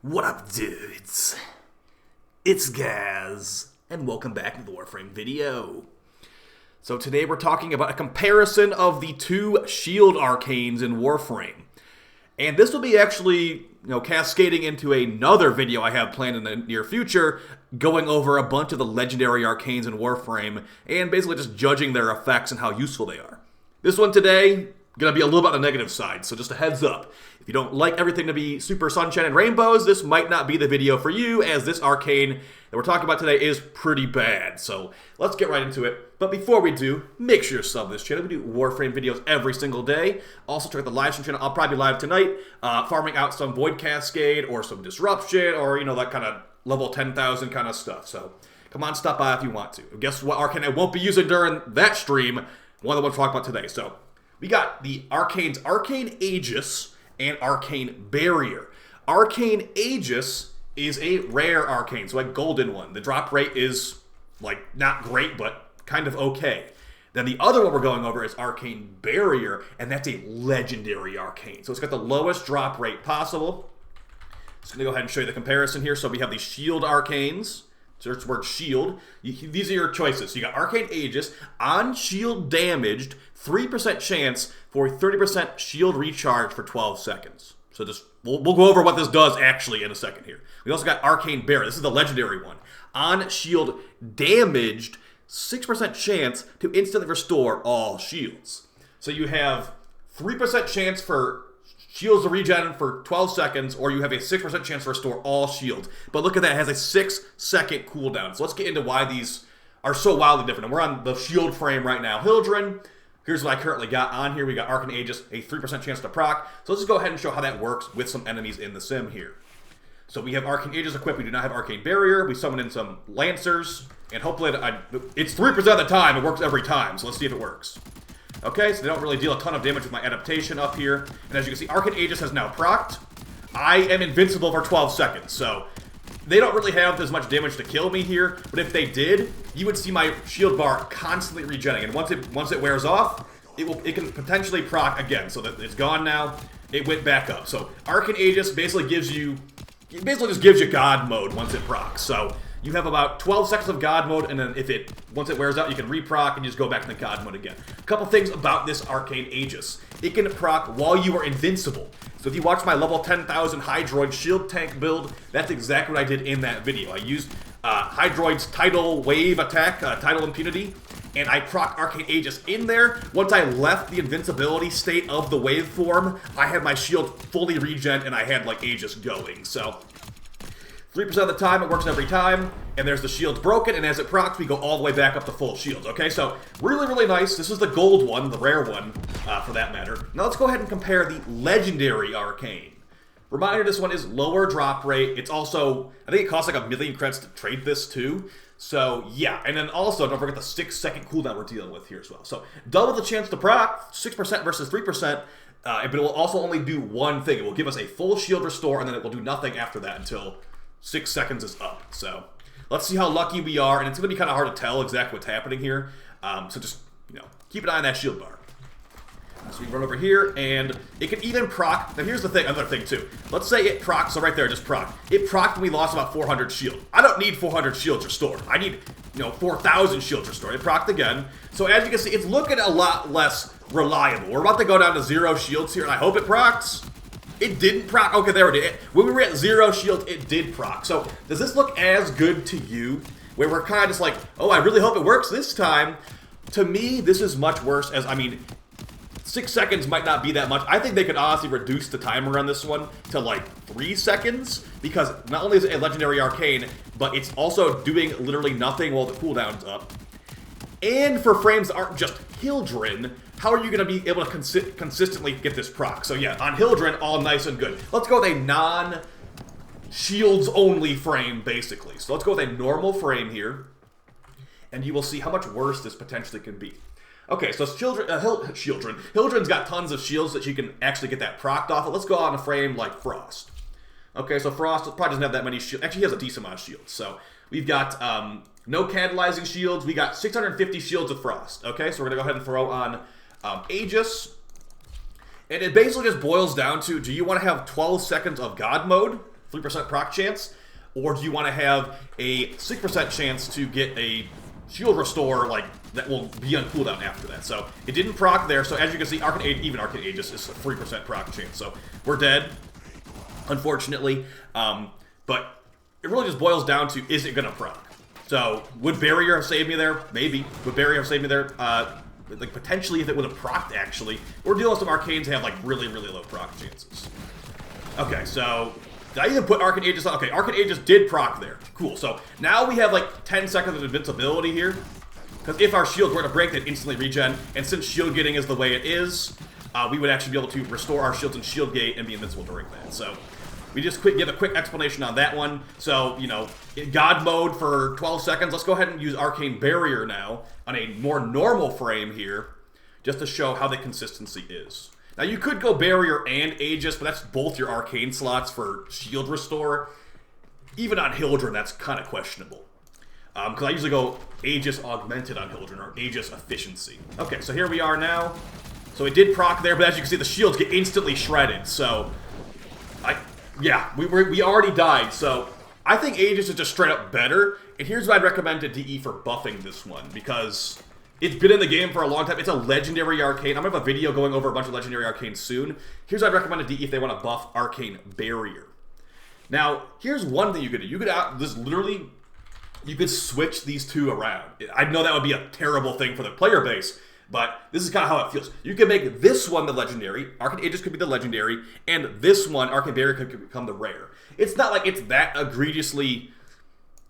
What up, dudes? It's Gaz, and welcome back to the Warframe video. So today we're talking about a comparison of the two shield arcanes in Warframe. And this will be actually, cascading into another video I have planned in the near future, going over a bunch of the legendary arcanes in Warframe, and basically just judging their effects and how useful they are. This one today, gonna be a little bit on the negative side, so just a heads up. If you don't like everything to be super sunshine and rainbows, this might not be the video for you, as this arcane that we're talking about today is pretty bad. So let's get right into it. But before we do, make sure you sub this channel. We do Warframe videos every single day. Also check out the live stream channel. I'll probably be live tonight, farming out some Void Cascade or some Disruption or, that kind of level 10,000 kind of stuff. So come on, stop by if you want to. And guess what arcane I won't be using during that stream? One of the ones we're talking about today. So we got the arcanes, Arcane Aegis and Arcane Barrier. Arcane Aegis is a rare arcane, so a golden one. The drop rate is, not great, but kind of okay. Then the other one we're going over is Arcane Barrier, and that's a legendary arcane. So it's got the lowest drop rate possible. Just going to go ahead and show you the comparison here. So we have the shield arcanes. Search the word shield. These are your choices. So you got Arcane Aegis, on shield damaged, 3% chance for 30% shield recharge for 12 seconds. So we'll go over what this does actually in a second here. We also got Arcane Barrier. This is the legendary one. On shield damaged, 6% chance to instantly restore all shields. So you have 3% chance for shields to regen for 12 seconds, or you have a 6% chance to restore all shields. But look at that, it has a 6-second cooldown. So let's get into why these are so wildly different. And we're on the shield frame right now. Hildren, here's what I currently got on here. We got Arcane Aegis, a 3% chance to proc. So let's just go ahead and show how that works with some enemies in the sim here. So we have Arcane Aegis equipped. We do not have Arcane Barrier. We summon in some Lancers, and hopefully it's 3% of the time. It works every time, so let's see if it works. Okay, so they don't really deal a ton of damage with my adaptation up here. And as you can see, Arcane Aegis has now procced. I am invincible for 12 seconds, so they don't really have as much damage to kill me here. But if they did, you would see my shield bar constantly regenning. And once it wears off, it can potentially proc again. So that it's gone now. It went back up. So Arcane Aegis basically just gives you God mode once it procs. So you have about 12 seconds of God mode, and then once it wears out, you can re-proc and just go back to the God mode again. A couple things about this Arcane Aegis. It can proc while you are invincible. So if you watch my level 10,000 Hydroid shield tank build, that's exactly what I did in that video. I used Hydroid's Tidal Wave attack, Tidal Impunity, and I proc Arcane Aegis in there. Once I left the invincibility state of the waveform, I had my shield fully regen, and I had Aegis going. So 3% of the time, it works every time, and there's the shield's broken, and as it procs, we go all the way back up to full shields, okay? So, really, really nice. This is the gold one, the rare one, for that matter. Now let's go ahead and compare the legendary arcane. Reminder, this one is lower drop rate. It's also, I think it costs like 1,000,000 credits to trade this too. So, yeah, and then also, don't forget the 6-second cooldown we're dealing with here as well. So, double the chance to proc, 6% versus 3%, but it will also only do one thing. It will give us a full shield restore, and then it will do nothing after that until 6 seconds is up. So let's see how lucky we are, and it's going to be kind of hard to tell exactly what's happening here. So just, keep an eye on that shield bar. So we run over here, and it can even proc. Now here's the thing, another thing too. Let's say it procs, so right there, just proc. It procced and we lost about 400 shield. I don't need 400 shields restored. I need, 4,000 shields restored. It procced again. So as you can see, it's looking a lot less reliable. We're about to go down to 0 shields here, and I hope it procs. It didn't proc. Okay, there it did. When we were at 0 shield, it did proc. So, does this look as good to you? Where we're kind of just like, oh, I really hope it works this time. To me, this is much worse, 6 seconds might not be that much. I think they could honestly reduce the timer on this one to 3 seconds, because not only is it a legendary arcane, but it's also doing literally nothing while the cooldown's up. And for frames that aren't just Hildren, how are you going to be able to consistently get this proc? So yeah, on Hildren, all nice and good. Let's go with a non-shields only frame, basically. So let's go with a normal frame here, and you will see how much worse this potentially can be. Okay, so Hildren's got tons of shields that you can actually get that procced off of. Let's go on a frame like Frost. Okay, so Frost probably doesn't have that many shields. Actually, he has a decent amount of shields. So we've got no catalyzing shields. We got 650 shields of Frost. Okay, so we're going to go ahead and throw on Aegis. And it basically just boils down to, do you want to have 12 seconds of God mode 3% proc chance, or do you want to have a 6% chance to get a shield restore like that will be on cooldown after that? So it didn't proc there. So as you can see, even Arcane Aegis is a 3% proc chance. So we're dead, unfortunately. But it really just boils down to, is it gonna proc? So would Barrier have saved me there? Maybe. Would Barrier have saved me there? Like potentially if it would have procced, actually. We're dealing with some Arcanes that have like really, really low proc chances. Okay, so did I even put Arcane Aegis on? Okay, Arcane Aegis did proc there. Cool. So now we have like 10 seconds of invincibility here. Because if our shields were to break, they'd instantly regen. And since shield gating is the way it is, we would actually be able to restore our shields and shield gate and be invincible during that. So we just give a quick explanation on that one. So, you know, in God mode for 12 seconds, let's go ahead and use Arcane Barrier now on a more normal frame here, just to show how the consistency is. Now, you could go Barrier and Aegis, but that's both your Arcane slots for shield restore. Even on Hildren, that's kind of questionable. Because I usually go Aegis Augmented on Hildren, or Aegis Efficiency. Okay, so here we are now. So it did proc there, but as you can see, the shields get instantly shredded. So, yeah, we already died. So I think Aegis is just straight up better. And here's what I'd recommend to DE for buffing this one, because it's been in the game for a long time. It's a legendary arcane. I'm going to have a video going over a bunch of legendary arcanes soon. Here's what I'd recommend to DE if they want to buff Arcane Barrier. Now, here's one thing you could do. You could literally, you could switch these two around. I know that would be a terrible thing for the player base, but this is kind of how it feels. You can make this one the legendary, Arcane Aegis could be the legendary, and this one, Arcane Barrier, could become the rare. It's not like it's that egregiously.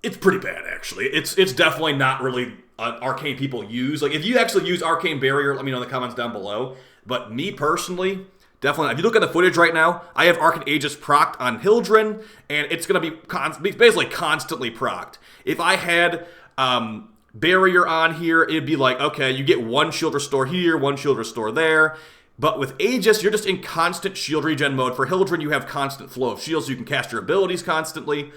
It's pretty bad, actually. It's definitely not really an arcane people use. Like, if you actually use Arcane Barrier, let me know in the comments down below. But me personally, definitely not. If you look at the footage right now, I have Arcane Aegis procced on Hildren, and it's going to be basically constantly procced. If I had Barrier on here, it'd be like, okay, you get one shield restore here, one shield restore there. But with Aegis, you're just in constant shield regen mode. For Hildren, you have constant flow of shields, so you can cast your abilities constantly.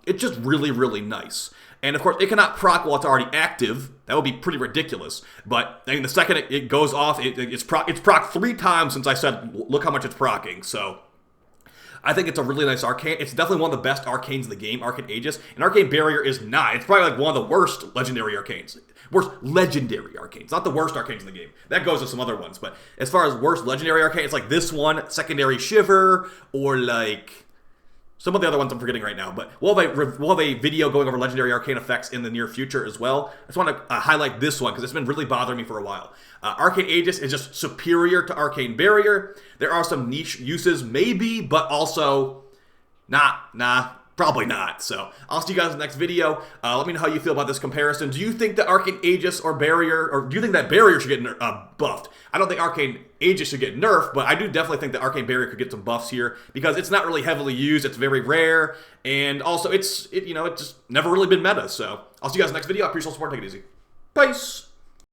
It's just really, really nice. And of course, it cannot proc while it's already active. That would be pretty ridiculous. But I mean, the second it goes off, it's proc 3 times since I said, look how much it's procking. So I think it's a really nice arcane. It's definitely one of the best arcanes in the game, Arcane Aegis. And Arcane Barrier is not. It's probably like one of the worst legendary arcanes. Worst legendary arcanes. Not the worst arcanes in the game. That goes with some other ones. But as far as worst legendary arcane, it's like this one, Secondary Shiver, or like some of the other ones I'm forgetting right now, but we'll have a video going over legendary arcane effects in the near future as well. I just want to highlight this one because it's been really bothering me for a while. Arcane Aegis is just superior to Arcane Barrier. There are some niche uses, maybe, but also probably not. So I'll see you guys in the next video. Let me know how you feel about this comparison. Do you think that Arcane Aegis or Barrier, or do you think that Barrier should get buffed? I don't think Arcane Aegis should get nerfed, but I do definitely think that Arcane Barrier could get some buffs here because it's not really heavily used. It's very rare, and also it's just never really been meta. So I'll see you guys in the next video. I appreciate the support. Take it easy. Peace.